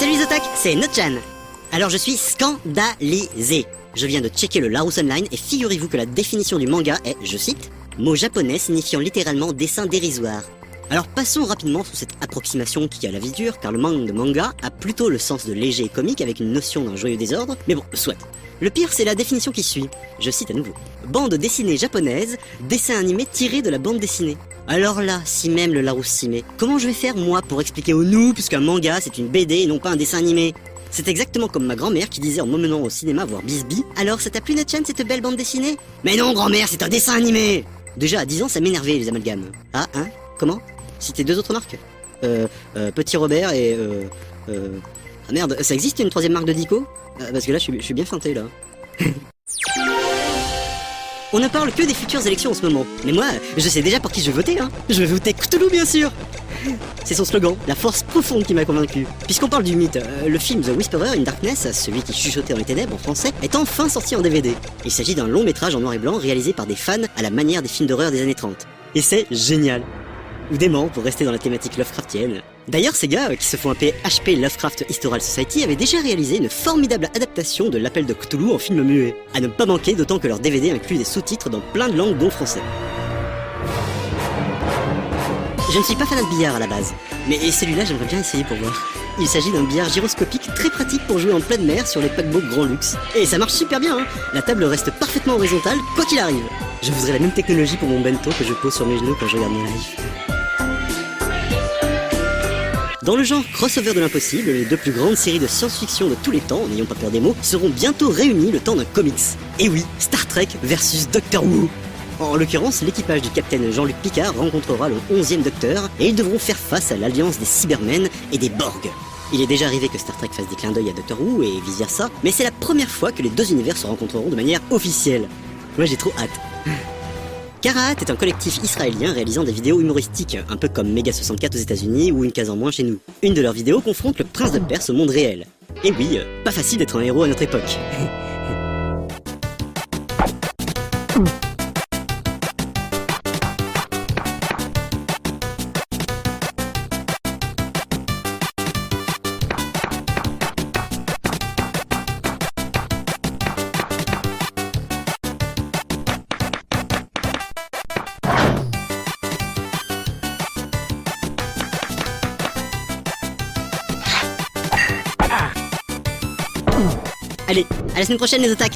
Salut les otaques, c'est Notchan. Alors je suis scandalisé. Je viens de checker le Larousse Online et figurez-vous que la définition du manga est, je cite, mot japonais signifiant littéralement dessin dérisoire. Alors passons rapidement sous cette approximation qui a la vie dure, car le manga a plutôt le sens de léger et comique avec une notion d'un joyeux désordre, mais bon, soit. Le pire, c'est la définition qui suit. Je cite à nouveau. Bande dessinée japonaise, dessin animé tiré de la bande dessinée. Alors là, si même le Larousse s'y met, comment je vais faire moi pour expliquer aux noobs qu'un manga c'est une BD et non pas un dessin animé? C'est exactement comme ma grand-mère qui disait en m'emmenant au cinéma voir Bisbee. Alors ça t'a plu Notchan cette belle bande dessinée? Mais non grand-mère, c'est un dessin animé! Déjà à 10 ans ça m'énervait les amalgames. Ah hein? Comment? Citez deux autres marques? Petit Robert et Ah merde, ça existe une troisième marque de Dico? Parce que là je suis bien feinté là. On ne parle que des futures élections en ce moment. Mais moi, je sais déjà pour qui je vais voter, hein. Je vais voter Cthulhu, bien sûr. C'est son slogan, la force profonde qui m'a convaincu. Puisqu'on parle du mythe, le film The Whisperer in Darkness, celui qui chuchotait dans les ténèbres en français, est enfin sorti en DVD. Il s'agit d'un long métrage en noir et blanc réalisé par des fans à la manière des films d'horreur des années 30. Et c'est génial. Ou dément pour rester dans la thématique Lovecraftienne. D'ailleurs, ces gars, qui se font appeler HP Lovecraft Historical Society, avaient déjà réalisé une formidable adaptation de l'appel de Cthulhu en film muet. À ne pas manquer, d'autant que leur DVD inclut des sous-titres dans plein de langues dont français. Je ne suis pas fan de billard à la base, mais celui-là j'aimerais bien essayer pour voir. Il s'agit d'un billard gyroscopique très pratique pour jouer en pleine mer sur les paquebots grand luxe. Et ça marche super bien, hein. La table reste parfaitement horizontale, quoi qu'il arrive. Je voudrais la même technologie pour mon bento que je pose sur mes genoux quand je regarde mes lives. Dans le genre crossover de l'impossible, les deux plus grandes séries de science-fiction de tous les temps, n'ayons pas peur des mots, seront bientôt réunies le temps d'un comics. Et oui, Star Trek versus Doctor Who. En l'occurrence, l'équipage du capitaine Jean-Luc Picard rencontrera le 11e Docteur et ils devront faire face à l'alliance des Cybermen et des Borg. Il est déjà arrivé que Star Trek fasse des clins d'œil à Doctor Who et vice versa, mais c'est la première fois que les deux univers se rencontreront de manière officielle. Moi j'ai trop hâte. Karaat est un collectif israélien réalisant des vidéos humoristiques, un peu comme Mega64 aux États-Unis ou Une case en moins chez nous. Une de leurs vidéos confronte le prince de Perse au monde réel. Et oui, pas facile d'être un héros à notre époque. Allez, à la semaine prochaine les otaques.